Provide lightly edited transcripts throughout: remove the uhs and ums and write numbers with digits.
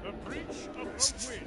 The breach of the wind.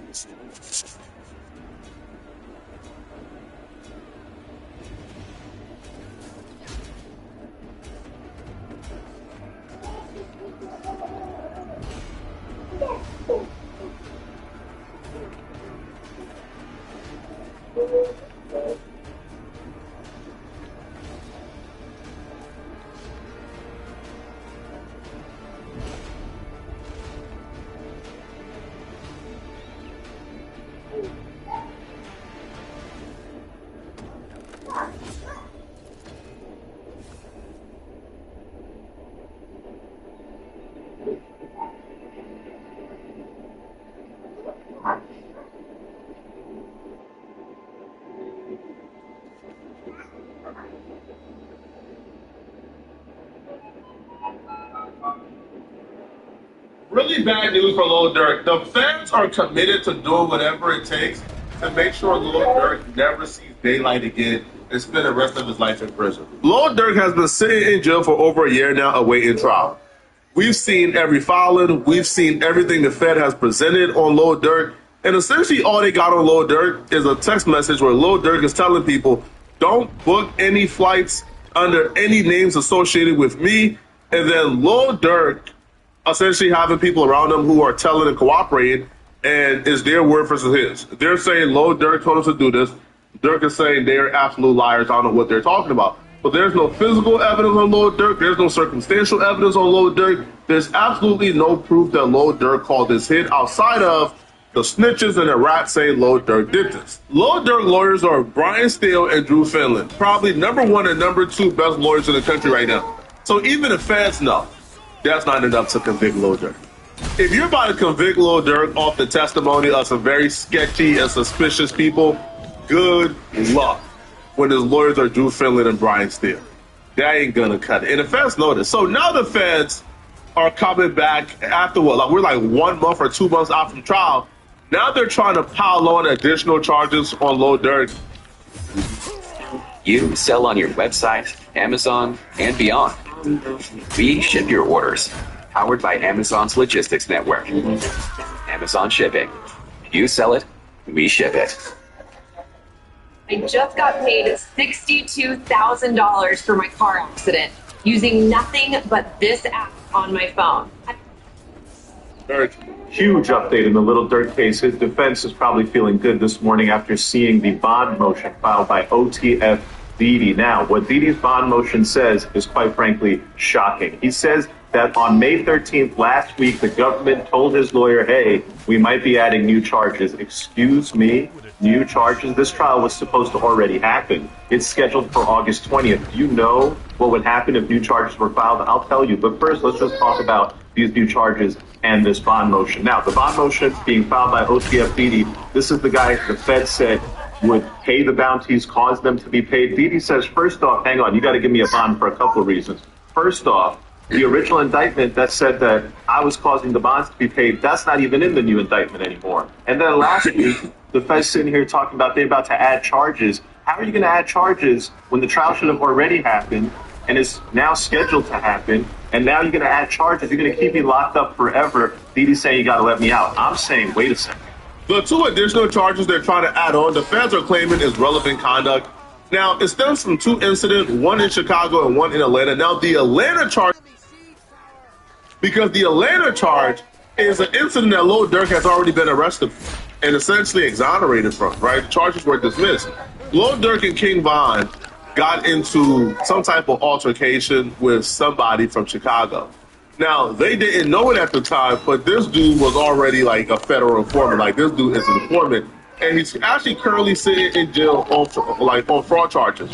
Really bad news for Lil Durk. The fans are committed to doing whatever it takes to make sure Lil Durk never sees daylight again and spend the rest of his life in prison. Lil Durk has been sitting in jail for over a year now awaiting trial. We've seen every filing. We've seen everything the Fed has presented on Lil Durk. And essentially all they got on Lil Durk is a text message where Lil Durk is telling people, don't book any flights under any names associated with me. And then Lil Durk essentially having people around him who are telling and cooperating, and it's their word versus his. They're saying Lil Durk told us to do this. Durk is saying they're absolute liars. I don't know what they're talking about. But there's no physical evidence on Lil Durk. There's no circumstantial evidence on Lil Durk. There's absolutely no proof that Lil Durk called this hit outside of the snitches and the rats saying Lil Durk did this. Lil Durk lawyers are Brian Steele and Drew Finland, probably #1 and #2 best lawyers in the country right now. So even the feds know that's not enough to convict Lil Durk. If you're about to convict Lil Durk off the testimony of some very sketchy and suspicious people, good luck when his lawyers are Drew Finland and Brian Steele. That ain't gonna cut it. And the feds know this. So now the feds are coming back after what? Like we're like 1 month or 2 months out from trial. Now they're trying to pile on additional charges on Lil Durk. You sell on your website, Amazon, and beyond. We ship your orders, powered by Amazon's logistics network. Amazon Shipping. You sell it, we ship it. I just got paid $62,000 for my car accident using nothing but this app on my phone. Huge update in the Lil Durk case. His defense is probably feeling good this morning after seeing the bond motion filed by OTF Didi. Now, what Didi's bond motion says is quite frankly shocking. He says that on May 13th last week, the government told his lawyer, hey, we might be adding new charges. Excuse me, new charges? This trial was supposed to already happen. It's scheduled for August 20th. Do you know what would happen if new charges were filed? I'll tell you. But first, let's just talk about these new charges and this bond motion. Now, the bond motion being filed by OTF Didi, this is the guy the Fed said would pay the bounties, cause them to be paid. Didi says, first off, hang on, you got to give me a bond for a couple of reasons. First off, the original indictment that said that I was causing the bonds to be paid, that's not even in the new indictment anymore. And then last week, the Fed's sitting here talking about they're about to add charges. How are you going to add charges when the trial should have already happened and is now scheduled to happen? And now you're going to add charges. You're going to keep me locked up forever. Didi's saying you got to let me out. I'm saying, wait a second. The two additional charges they're trying to add on, the feds are claiming is relevant conduct. Now, it stems from two incidents, one in Chicago and one in Atlanta. Now, the Atlanta charge, because the Atlanta charge is an incident that Lil Durk has already been arrested for and essentially exonerated from, right? The charges were dismissed. Lil Durk and King Von got into some type of altercation with somebody from Chicago. Now, they didn't know it at the time, but this dude was already like a federal informant. Like, this dude is an informant. And he's actually currently sitting in jail on fraud charges.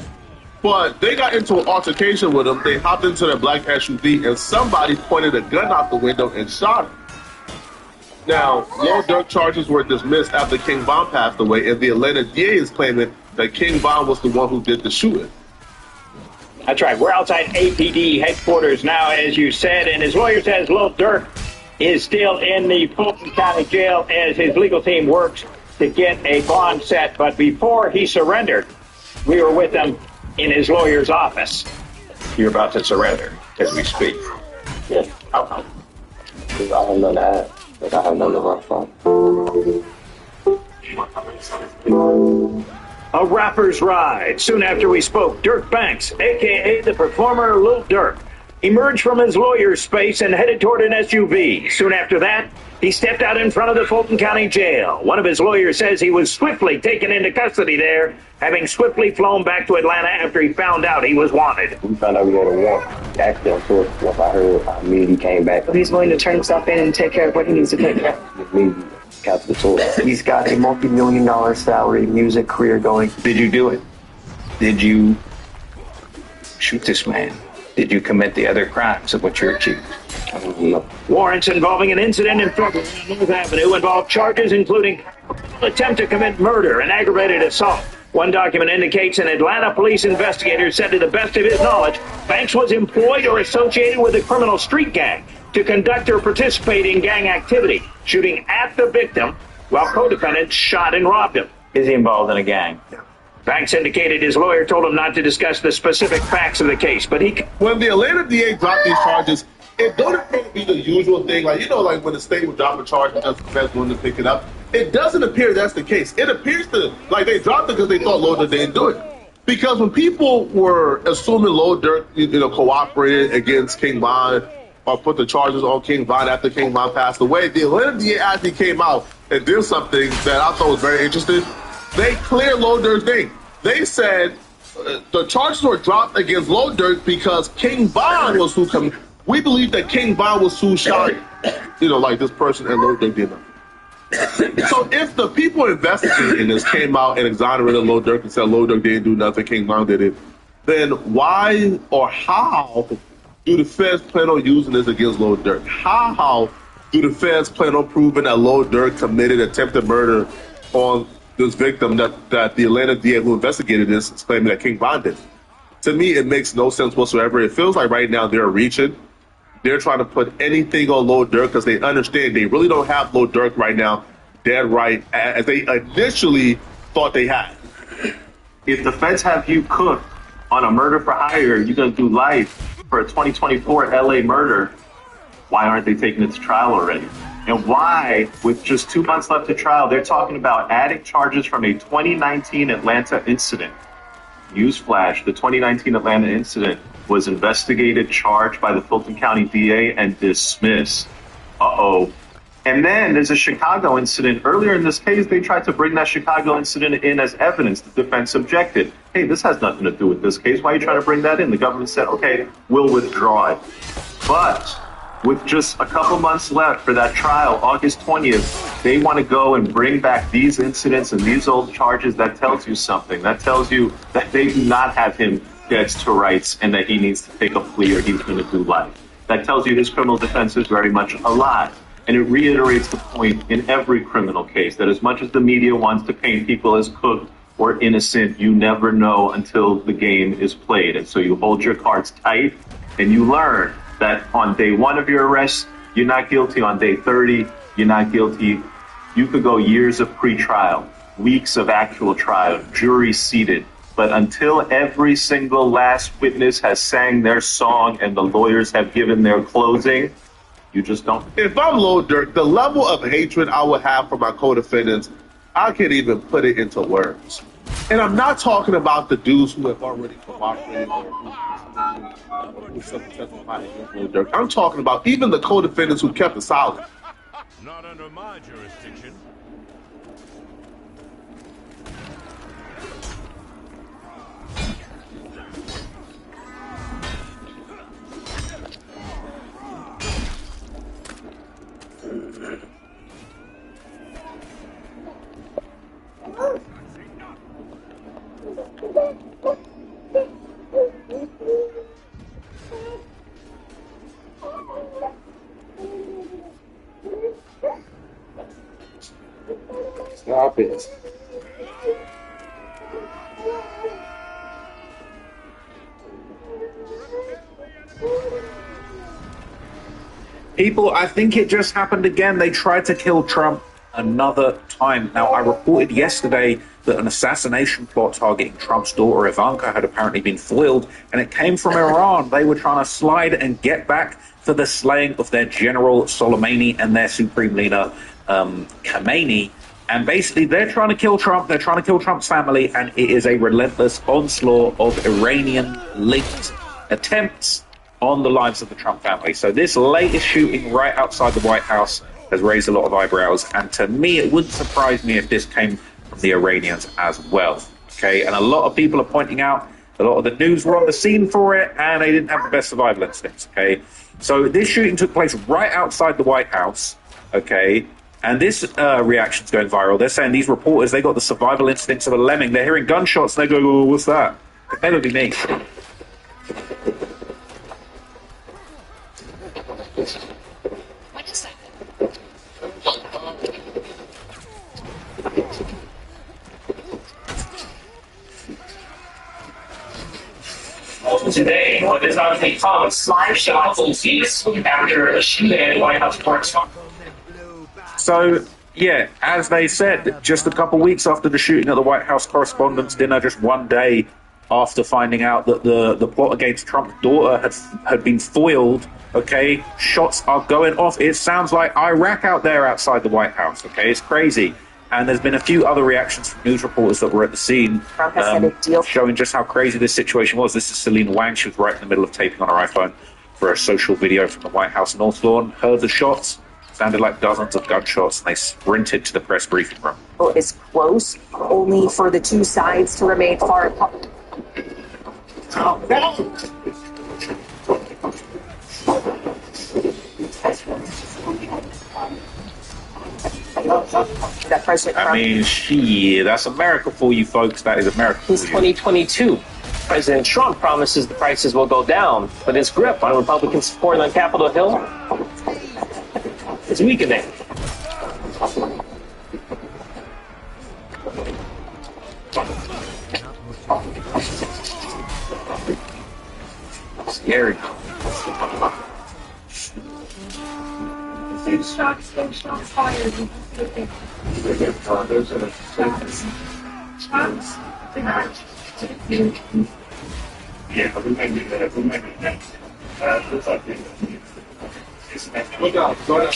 But they got into an altercation with him. They hopped into their black SUV, and somebody pointed a gun out the window and shot him. Now, Lil Durk charges were dismissed after King Von passed away, and the Atlanta DA is claiming that King Von was the one who did the shooting. That's right. We're outside APD headquarters now, as you said, and his lawyer says Lil Durk is still in the Fulton County Jail as his legal team works to get a bond set. But before he surrendered, we were with him in his lawyer's office. You're about to surrender as we speak. Yeah. How come? Because I have none to add. Like, I have none to run from. A rapper's ride. Soon after we spoke, Dirk Banks, a.k.a. the performer Lil Durk, emerged from his lawyer's space and headed toward an SUV. Soon after that, he stepped out in front of the Fulton County Jail. One of his lawyers says he was swiftly taken into custody there, having swiftly flown back to Atlanta after he found out he was wanted. We found out we had a warrant. Actually, on tour, once I heard, I immediately came back. He's willing to turn himself in and take care of what he needs to take care of. Immediately captured the tour. He's got a multi-million-dollar salary music career going. Did you do it? Did you shoot this man? Did you commit the other crimes of what you're accused? No. Warrants involving an incident in February on North Avenue involved charges including attempt to commit murder and aggravated assault. One document indicates an Atlanta police investigator said to the best of his knowledge, Banks was employed or associated with a criminal street gang to conduct or participate in gang activity, shooting at the victim while co-defendants shot and robbed him. Is he involved in a gang? Banks indicated his lawyer told him not to discuss the specific facts of the case, but he... When the Atlanta DA dropped these charges, it don't appear to be the usual thing. Like, you know, like when the state would drop a charge and just the feds wanted to pick it up. It doesn't appear that's the case. It appears to, like, they dropped it because they thought Lil Durk didn't do it. Because when people were assuming Lil Durk, cooperated against King Von or put the charges on King Von after King Von passed away, the Atlanta DA actually came out and did something that I thought was very interesting. They cleared Lil Durk's name. They said the charges were dropped against Lil Durk because King Von was who come. We believe that King Von was who shot, like this person and Lil Durk did not. So if the people investigating this came out and exonerated Lil Durk and said Lil Durk didn't do nothing, King Von did it, then why or how do the feds plan on using this against Lil Durk? How do the feds plan on proving that Lil Durk committed attempted murder on this victim that the Atlanta DA who investigated this is claiming that King Von did? To me, it makes no sense whatsoever. It feels like right now they're reaching. They're trying to put anything on Lil Durk because they understand they really don't have Lil Durk right now dead right as they initially thought they had. If the feds have you cooked on a murder for hire, you're going to do life for a 2024 LA murder, why aren't they taking it to trial already? And why, with just 2 months left to trial, they're talking about adding charges from a 2019 Atlanta incident. Newsflash, the 2019 Atlanta incident was investigated, charged by the Fulton County DA, and dismissed. Uh-oh. And then there's a Chicago incident. Earlier in this case, they tried to bring that Chicago incident in as evidence. The defense objected. Hey, this has nothing to do with this case. Why are you trying to bring that in? The government said, okay, we'll withdraw it. But with just a couple months left for that trial, August 20th, they want to go and bring back these incidents and these old charges. That tells you something. That tells you that they do not have him dead to rights and that he needs to take a plea or he's going to do life. That tells you his criminal defense is very much alive. And it reiterates the point in every criminal case that as much as the media wants to paint people as cooked or innocent, you never know until the game is played. And so you hold your cards tight and you learn that on day 1 of your arrest, you're not guilty. On day 30, you're not guilty. You could go years of pre-trial, weeks of actual trial, jury seated. But until every single last witness has sang their song and the lawyers have given their closing, you just don't. If I'm Lil Durk, the level of hatred I would have for my co-defendants, I can't even put it into words. And I'm not talking about the dudes who have already cooperated or who testified against Lil Durk. I'm talking about even the co-defendants who kept it silent. Not under my jurisdiction. Stop it. People, I think it just happened again. They tried to kill Trump another time. Now, I reported yesterday that an assassination plot targeting Trump's daughter Ivanka had apparently been foiled, and it came from Iran. They were trying to slide and get back for the slaying of their general Soleimani and their supreme leader Khamenei. And basically, they're trying to kill Trump. They're trying to kill Trump's family, and it is a relentless onslaught of Iranian-linked attempts on the lives of the Trump family. So this latest shooting right outside the White House has raised a lot of eyebrows, and to me, it wouldn't surprise me if this came from the Iranians as well. Okay, and a lot of people are pointing out a lot of the news were on the scene for it, and they didn't have the best survival instincts. Okay, so this shooting took place right outside the White House. Okay, and this reaction's going viral. They're saying these reporters, they got the survival instincts of a lemming. They're hearing gunshots, and they go, "Oh, what's that?" It better be me. What is that? Today, what is obviously Thomas live shots and seats after a shooting at White House correspondent. So, yeah, as they said, just a couple weeks after the shooting at the White House Correspondents' Dinner, just one day after finding out that the plot against Trump's daughter had been foiled, okay, shots are going off. It sounds like Iraq out there outside the White House, okay? It's crazy. And there's been a few other reactions from news reporters that were at the scene showing just how crazy this situation was. This is Selena Wang. She was right in the middle of taping on her iPhone for a social video from the White House North Lawn. Heard the shots, sounded like dozens of gunshots, and they sprinted to the press briefing room. Is close, only for the two sides to remain far apart. That President Trump, I mean, shit, that's America for you folks. That is America for Since you. 2022, President Trump promises the prices will go down, but his grip on Republican support on Capitol Hill is weakening. Scary. Shots fired. Yeah, we might do that. We might do that. Look out, go down.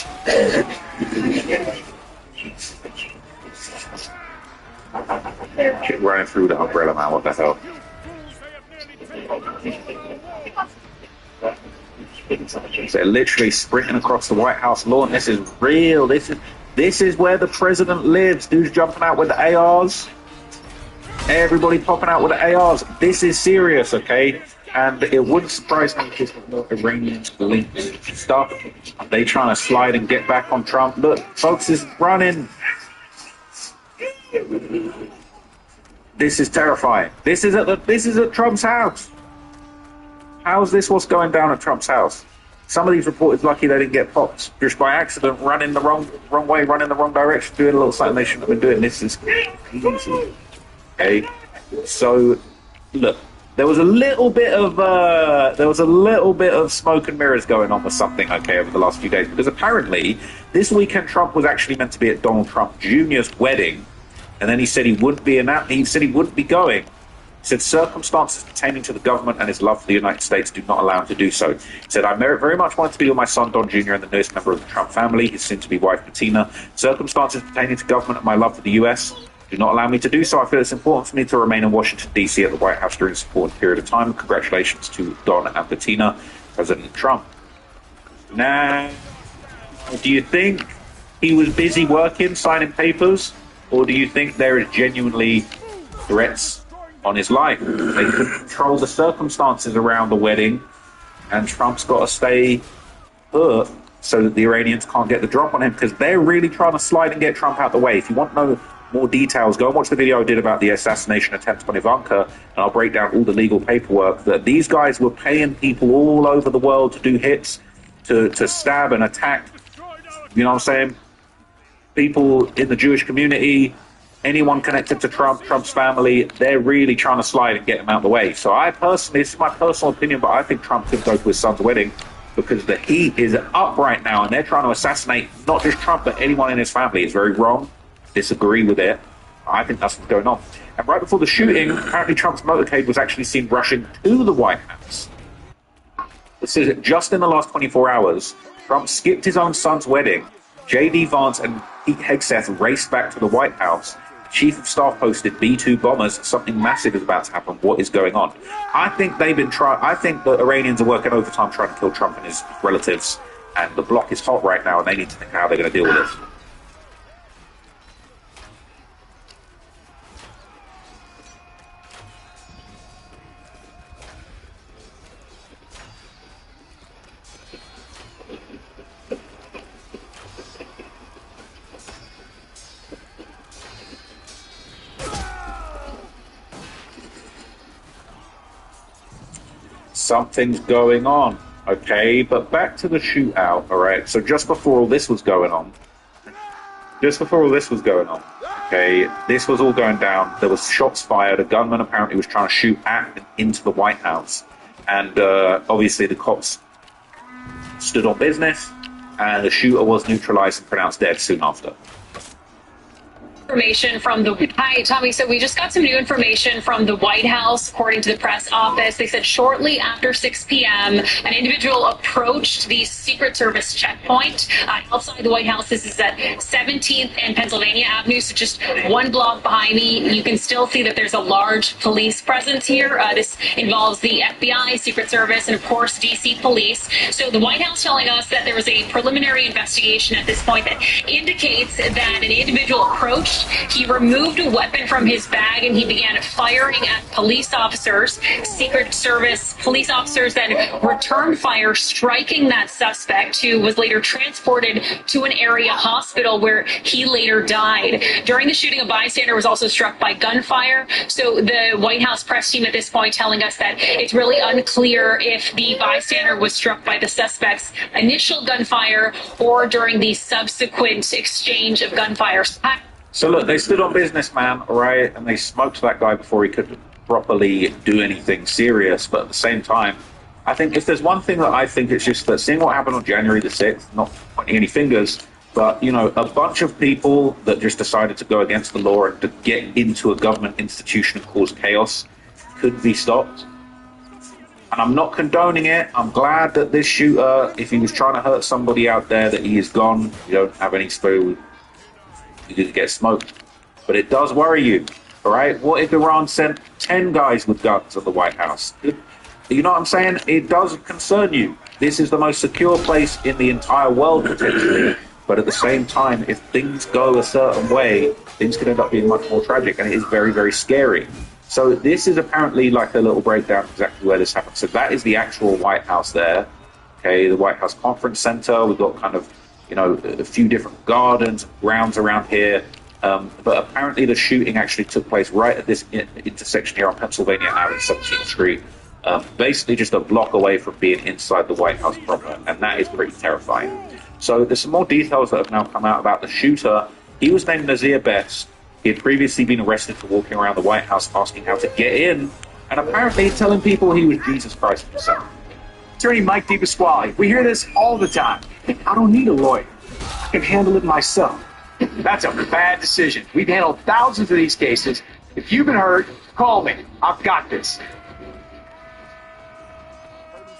Shit running through the umbrella, man. What the hell? So they're literally sprinting across the White House lawn. This is real. This is where the president lives. Dudes jumping out with the ARs. Everybody popping out with the ARs. This is serious, okay? And it wouldn't surprise me if this was more Iranian-linked stuff. They trying to slide and get back on Trump. Look, folks is running. This is terrifying. This is at Trump's house. How is this what's going down at Trump's house? Some of these reporters lucky they didn't get popped just by accident, running the wrong way, running the wrong direction, doing a little something they shouldn't have been doing. This is crazy. Okay, so look, there was a little bit of smoke and mirrors going on with something, okay, over the last few days, because apparently this weekend Trump was actually meant to be at Donald Trump Jr.'s wedding, and then he said he wouldn't be he said he wouldn't be going. He said circumstances pertaining to the government and his love for the United States do not allow him to do so. He said, I very much wanted to be with my son Don Jr. and the newest member of the Trump family, his soon-to-be wife Bettina. Circumstances pertaining to government and my love for the U.S. do not allow me to do so. I feel it's important for me to remain in Washington, D.C. at the White House during this important period of time. Congratulations to Don and Bettina, President Trump. Now, do you think he was busy working, signing papers, or do you think there is genuinely threats on his life? They couldn't control the circumstances around the wedding, and Trump's got to stay put so that the Iranians can't get the drop on him, because they're really trying to slide and get Trump out the way. If you want to know more details, go and watch the video I did about the assassination attempt on Ivanka, and I'll break down all the legal paperwork that these guys were paying people all over the world to do hits, to stab and attack. You know what I'm saying? people in the Jewish community, anyone connected to Trump, Trump's family, they're really trying to slide and get him out of the way. So I personally, this is my personal opinion, but I think Trump could go to his son's wedding because the heat is up right now and they're trying to assassinate not just Trump, but anyone in his family. It's very wrong. Disagree with it. I think that's what's going on. And right before the shooting, apparently Trump's motorcade was actually seen rushing to the White House. This is just in the last 24 hours. Trump skipped his own son's wedding. J.D. Vance and Pete Hegseth raced back to the White House. Chief of Staff posted B-2 bombers. Something massive is about to happen. What is going on? I think they've been trying. I think the Iranians are working overtime trying to kill Trump and his relatives. And the bloc is hot right now, and they need to think how they're going to deal with this. Something's going on, okay? But back to the shootout, all right? So just before all this was going on, okay, this was all going down. There was shots fired. A gunman apparently was trying to shoot at and into the White House. And obviously the cops stood on business, and the shooter was neutralized and pronounced dead soon after. Information from the Hi, Tommy. So we just got some new information from the White House, according to the press office. They said shortly after 6 p.m., an individual approached the Secret Service checkpoint outside the White House. This is at 17th and Pennsylvania Avenue, so just one block behind me. You can still see that there's a large police presence here. This involves the FBI, Secret Service, and of course D.C. police. So the White House telling us that there was a preliminary investigation at this point that indicates that an individual approached. He removed a weapon from his bag and he began firing at police officers. Secret Service police officers then returned fire, striking that suspect, who was later transported to an area hospital where he later died. During the shooting, a bystander was also struck by gunfire. So the White House press team at this point telling us that it's really unclear if the bystander was struck by the suspect's initial gunfire or during the subsequent exchange of gunfire. So look, they stood on business, man, all right, and they smoked that guy before he could properly do anything serious. But at the same time, I think if there's one thing that I think it's just that seeing what happened on January the 6th, not pointing any fingers, but, you know, a bunch of people that just decided to go against the law and to get into a government institution and cause chaos could be stopped. And I'm not condoning it. I'm glad that this shooter, if he was trying to hurt somebody out there, that he is gone. You don't have any spirit. You didn't get smoked. But it does worry you, all right? What if Iran sent 10 guys with guns at the White House? You know what I'm saying? It does concern you. This is the most secure place in the entire world, potentially. But at the same time, if things go a certain way, things could end up being much more tragic, and it is very, very scary. So this is apparently like a little breakdown of exactly where this happened. So that is the actual White House there, okay? The White House Conference Center. We've got kind of, you know, a few different gardens, grounds around here. But apparently the shooting actually took place right at this intersection here on Pennsylvania Avenue, 17th Street. Basically just a block away from being inside the White House proper. And that is pretty terrifying. So there's some more details that have now come out about the shooter. He was named Nazir Best. He had previously been arrested for walking around the White House asking how to get in. And apparently telling people he was Jesus Christ himself. Attorney Mike DePasquale, we hear this all the time. I don't need a lawyer. I can handle it myself. That's a bad decision. We've handled thousands of these cases. If you've been hurt, call me. I've got this.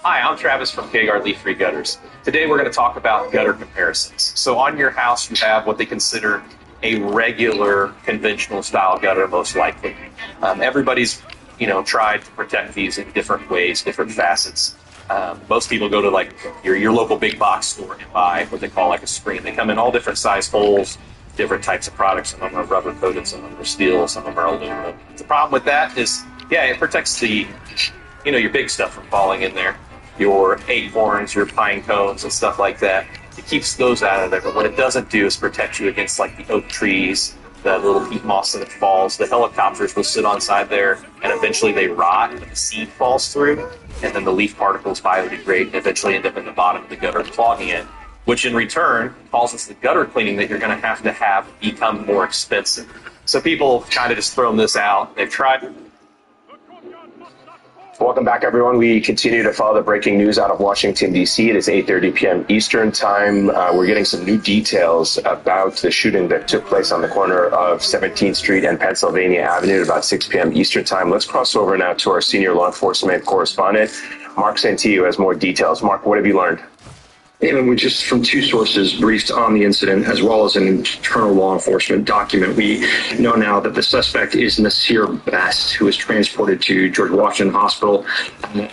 Hi, I'm Travis from KGAR Leaf Free Gutters. Today we're going to talk about gutter comparisons. So on your house you have what they consider a regular conventional style gutter, most likely. Everybody's, tried to protect these in different ways, different facets. Most people go to like your local big box store and buy what they call like a screen. They come in all different size holes, different types of products. Some of them are rubber coated, some of them are steel, some of them are aluminum. The problem with that is, it protects the, your big stuff from falling in there. Your acorns, your pine cones and stuff like that. It keeps those out of there. But what it doesn't do is protect you against like the oak trees, the little peat moss that falls. The helicopters will sit on side there and eventually they rot and the seed falls through. And then the leaf particles biodegrade and eventually end up in the bottom of the gutter, clogging it. which in return causes the gutter cleaning that you're going to have become more expensive. So people kind of just thrown this out. They've tried. Welcome back, everyone. We continue to follow the breaking news out of Washington, D.C. It is 8:30 p.m. Eastern Time. We're getting some new details about the shooting that took place on the corner of 17th Street and Pennsylvania Avenue at about 6 p.m. Eastern Time. Let's cross over now to our senior law enforcement correspondent, Mark Santillo, has more details. Mark, what have you learned? And we just, from two sources briefed on the incident, as well as an internal law enforcement document, we know now that the suspect is Nasir Best, who was transported to George Washington Hospital.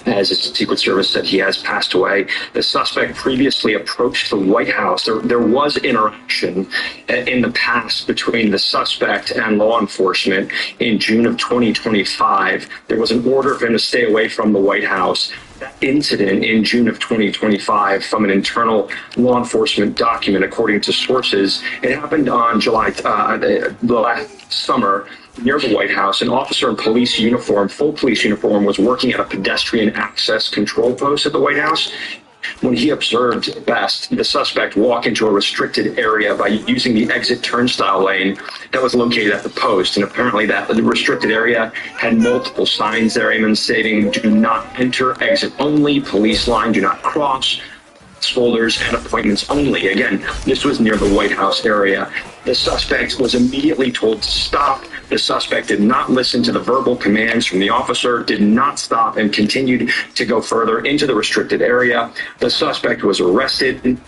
As his Secret Service said, he has passed away. The suspect previously approached the White House. There was interaction in the past between the suspect and law enforcement in June of 2025. There was an order for him to stay away from the White House. That incident in June of 2025, from an internal law enforcement document, according to sources, it happened on the last summer near the White House. An officer in police uniform, full police uniform, was working at a pedestrian access control post at the White House when he observed Best, the suspect, walk into a restricted area by using the exit turnstile lane that was located at the post. And apparently that the restricted area had multiple signs there, Eamon, stating do not enter, exit only, police line, do not cross, folders, and appointments only. Again, this was near the White House area. The suspect was immediately told to stop. The suspect did not listen to the verbal commands from the officer, did not stop, and continued to go further into the restricted area. The suspect was arrested.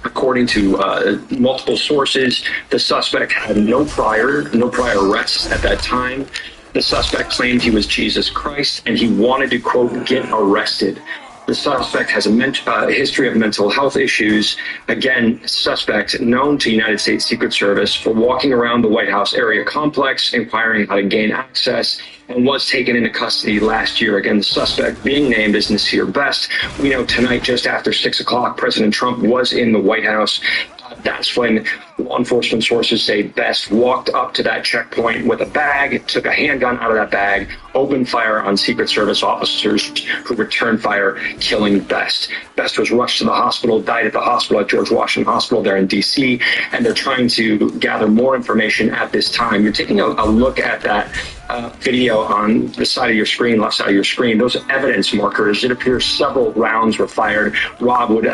According to multiple sources, the suspect had no prior arrests at that time. The suspect claimed he was Jesus Christ, and he wanted to, quote, get arrested. The suspect has a history of mental health issues. Again, suspect known to United States Secret Service for walking around the White House area complex, inquiring how to gain access, and was taken into custody last year. Again, the suspect being named as Nasir Best. We know tonight, just after 6 o'clock, President Trump was in the White House. That's when law enforcement sources say Best walked up to that checkpoint with a bag, took a handgun out of that bag, opened fire on Secret Service officers who returned fire, killing Best. Best was rushed to the hospital, died at the hospital at George Washington Hospital there in D.C., and they're trying to gather more information at this time. You're taking a look at that video on the side of your screen, left side of your screen. Those evidence markers, it appears several rounds were fired. Rob would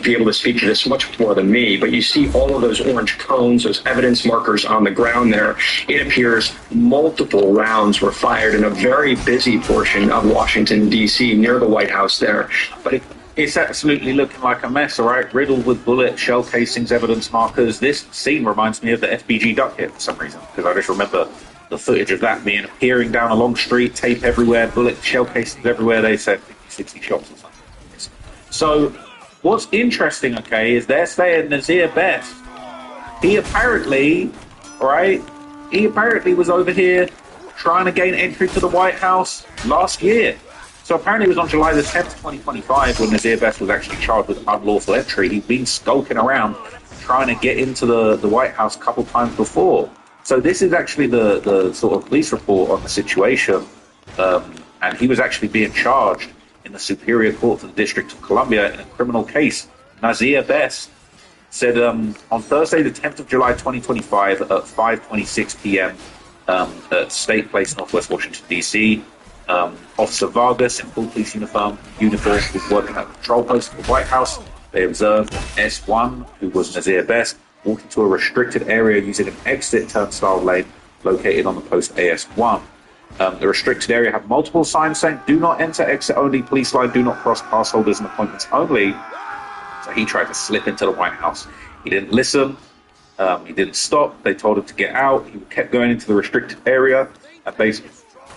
be able to speak to this much more than me, but you see all of those orange cones, those evidence markers on the ground there. It appears multiple rounds were fired in a very busy portion of Washington, D.C., near the White House there. But it's absolutely looking like a mess, all right? Riddled with bullet, shell casings, evidence markers. This scene reminds me of the FBG duck hit for some reason, because I just remember the footage of that being appearing down a long street, tape everywhere, bullet, shell casings everywhere. They said 60 shots or something. So what's interesting, okay, is they're saying Nasir Best, he apparently was over here trying to gain entry to the White House last year. So apparently it was on July the 10th, 2025, when Nasir Best was actually charged with unlawful entry. He'd been skulking around trying to get into the White House a couple times before. So this is actually the sort of police report on the situation. And he was actually being charged in the Superior Court for the District of Columbia in a criminal case. Nasir Best said on Thursday, the 10th of July, 2025, at 5:26 p.m. At State Place, Northwest Washington, D.C., Officer Vargas in full police uniform was working at the patrol post of the White House. They observed S1, who was Nasir Best, walk into a restricted area using an exit turnstile lane located on the post AS1. The restricted area had multiple signs saying, do not enter, exit only, police line, do not cross, pass holders and appointments only. So he tried to slip into the White House. He didn't listen. He didn't stop. They told him to get out. He kept going into the restricted area. And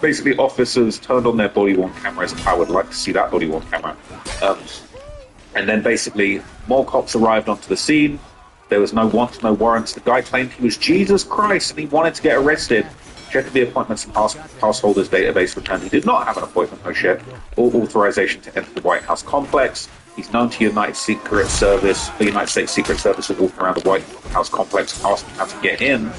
basically officers turned on their body-worn cameras. I would like to see that body-worn camera. And then basically more cops arrived onto the scene. There was no want, no warrants. The guy claimed he was Jesus Christ and he wanted to get arrested. Checked the appointments and pass holders database returned he did not have an appointment, no shit, or authorization to enter the White House complex. He's known to the United States Secret Service to walk around the White House complex asking how to get in.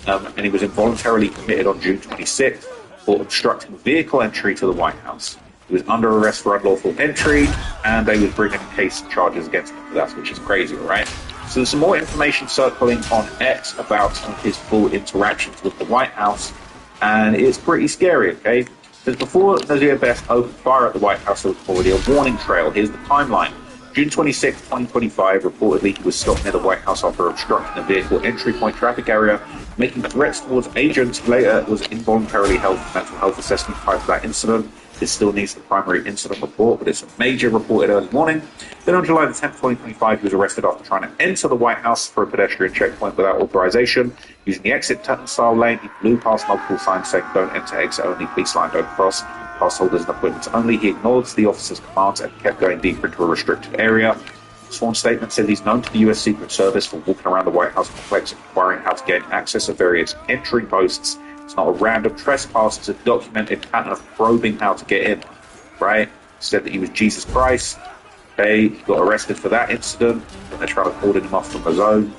And he was involuntarily committed on June 26th for obstructing vehicle entry to the White House. He was under arrest for unlawful entry, and they was bringing case charges against him for that, which is crazy, all right? So there's some more information circling on X about some of his full interactions with the White House, and it's pretty scary, okay? Because before Nazir Best opened fire at the White House, there was already a warning trail. Here's the timeline. June 26, 2025, reportedly he was stopped near the White House after obstructing a vehicle entry point traffic area, making threats towards agents. He later was involuntarily held for mental health assessment prior to that incident. This still needs the primary incident report, but it's a major reported early morning. Then on July the 10th, 2025, he was arrested after trying to enter the White House for a pedestrian checkpoint without authorization. Using the exit turnstile lane, he blew past multiple signs saying, "Don't enter, exit only, please line, don't cross. Pass holders and appointments only." He ignored the officer's commands and kept going deeper into a restricted area. Sworn statement said he's known to the U.S. Secret Service for walking around the White House complex, inquiring how to gain access to various entry posts. It's not a random trespass, it's a documented pattern of probing how to get in, right? He said that he was Jesus Christ. Okay, he got arrested for that incident, and they're trying to cordon him off from the zone,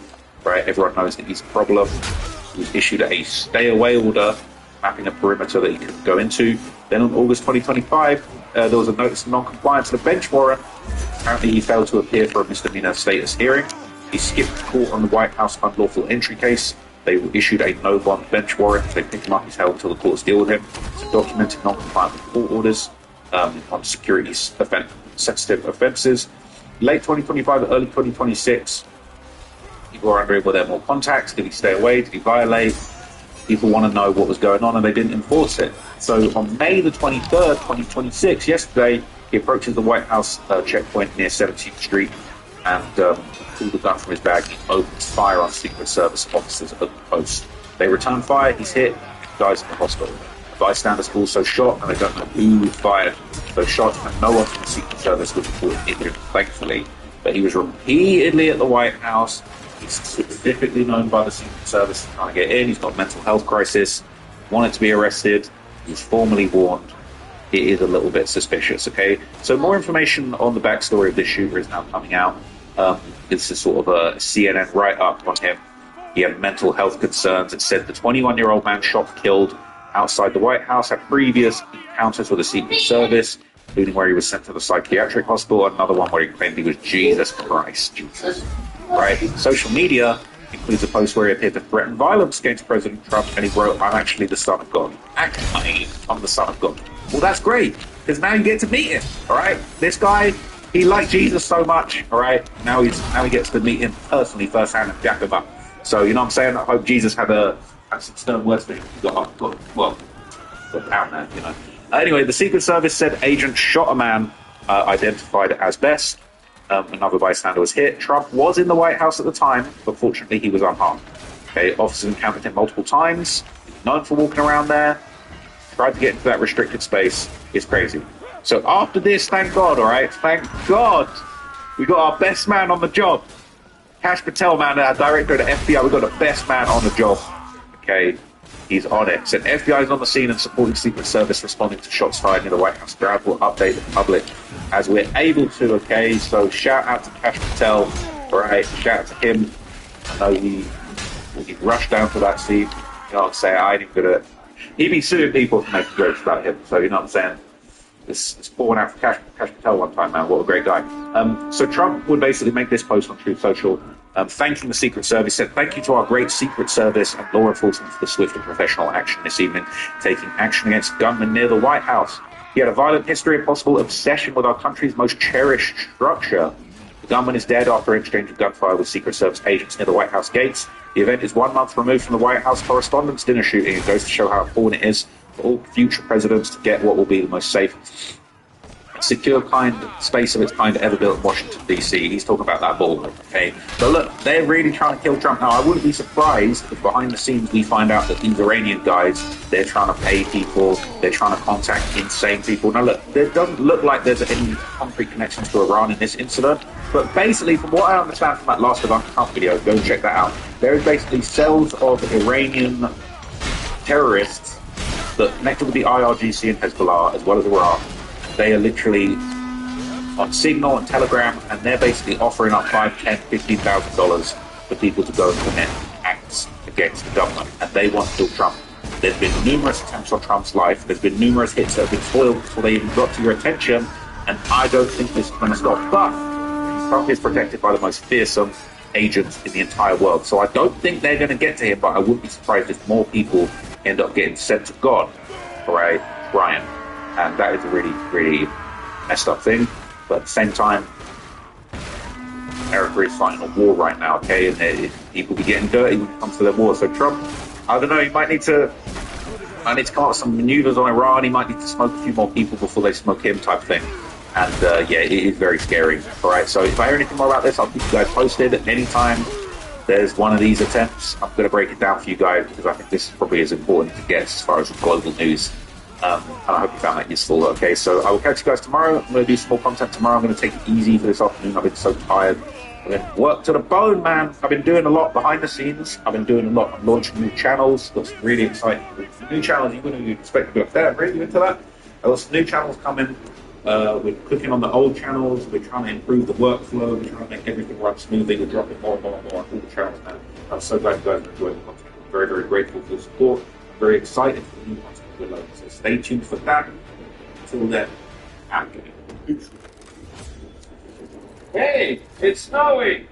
right? Everyone knows that he's a problem. He was issued a stay-away order, mapping a perimeter that he couldn't go into. Then on August 2025, there was a notice of non-compliance and a bench warrant. Apparently he failed to appear for a misdemeanor status hearing. He skipped court on the White House unlawful entry case. They issued a no-bond bench warrant. They pick him up, he's held until the courts deal with him. It's documented non-compliant with court orders on security-sensitive offences. Late 2025, early 2026, people are wondering, were there more contacts? Did he stay away? Did he violate? People want to know what was going on, and they didn't enforce it. So on May the 23rd, 2026, yesterday, he approaches the White House checkpoint near 17th Street and pulled the gun from his bag. He opens fire on Secret Service officers at the post. They return fire, he's hit, dies in the hospital. Bystanders also shot, and they don't know who fired those shots, and no one from the Secret Service was reported injured, thankfully. But he was repeatedly at the White House. He's specifically known by the Secret Service to try and get in. He's got a mental health crisis, wanted to be arrested. He was formally warned. It is a little bit suspicious, okay? So more information on the backstory of this shooter is now coming out. This is sort of a CNN write-up on him. He had mental health concerns. It said the 21-year-old man shot and killed outside the White House had previous encounters with the Secret Service, including where he was sent to the psychiatric hospital, another one where he claimed he was Jesus Christ. Jesus. Right? Social media includes a post where he appeared to threaten violence against President Trump, and he wrote, "I'm actually the son of God." Actually, I'm the son of God. Well, that's great, because now you get to meet him, all right? This guy, he liked Jesus so much, all right? Now he gets to meet him personally, firsthand, and jack him up. So, you know what I'm saying? I hope Jesus had some stern words for him. Got down there, you know. Anyway, the Secret Service said agents shot a man identified as Best. Another bystander was hit. Trump was in the White House at the time, but fortunately he was unharmed. Okay, officers encountered him multiple times. He's known for walking around there. Tried to get into that restricted space. It's crazy. So after this, thank God, all right? Thank God, we got our best man on the job. Kash Patel, man, our director of the FBI, we got the best man on the job. Okay, he's on it. So FBI is on the scene and supporting Secret Service responding to shots fired near the White House crowd. We'll update the public as we're able to, okay? So shout out to Kash Patel, all right? Shout out to him. I know he rushed down to that scene. You know what I'm saying? I ain't even gonna... He'd be suing people for making jokes about him. So, you know what I'm saying? It's pouring out for Kash Patel one time, man. What a great guy. So Trump would basically make this post on Truth Social, thanking the Secret Service, said, "Thank you to our great Secret Service and law enforcement for the swift and professional action this evening, taking action against gunmen near the White House. He had a violent history and possible obsession with our country's most cherished structure. The gunman is dead after exchange of gunfire with Secret Service agents near the White House gates. The event is 1 month removed from the White House Correspondents' Dinner shooting. It goes to show how important it is for all future presidents to get what will be the most safe, secure space of its kind ever built in Washington, D.C. He's talking about that ball, okay? But look, they're really trying to kill Trump. Now, I wouldn't be surprised if behind the scenes we find out that these Iranian guys, they're trying to pay people, they're trying to contact insane people. Now, look, there doesn't look like there's any concrete connections to Iran in this incident, but basically, from what I understand from that last Ivanka Trump video, go and check that out, there is basically cells of Iranian terrorists that connected with the IRGC and Hezbollah, as well as Iraq. They are literally on Signal and Telegram, and they're basically offering up $5,000, $10,000, $15,000 for people to go and commit acts against the government, and they want to kill Trump. There's been numerous attempts on Trump's life. There's been numerous hits that have been foiled before they even got to your attention. And I don't think this is going to stop. But Trump is protected by the most fearsome agents in the entire world. So I don't think they're going to get to him, but I wouldn't be surprised if more people end up getting sent to God for a Brian. And that is a really, really messed up thing. But at the same time, America is fighting a war right now, okay? And people be getting dirty when it comes to their war. So Trump, I don't know, he might need to come up with some maneuvers on Iran. He might need to smoke a few more people before they smoke him type thing. And yeah, it is very scary. All right, so if I hear anything more about this, I'll keep you guys posted. At any time there's one of these attempts, I'm going to break it down for you guys because I think this is probably as important to get as far as global news. And I hope you found that useful. Okay, so I will catch you guys tomorrow. I'm going to do some more content tomorrow. I'm going to take it easy for this afternoon. I've been so tired. I've been worked to the bone, man. I've been doing a lot behind the scenes. I've been doing a lot. I'm launching new channels. Got some really exciting new channels. You wouldn't expect to be up there. Really, you into that? I've got some new channels coming. We're clicking on the old channels. We're trying to improve the workflow. We're trying to make everything run smoothly. We're dropping more and more and more on all the channels now. I'm so glad you guys are enjoying the content. I'm very, very grateful for the support. I'm very excited for the new content we're loading. So stay tuned for that. Until then, I'm going to. Hey, it's snowing!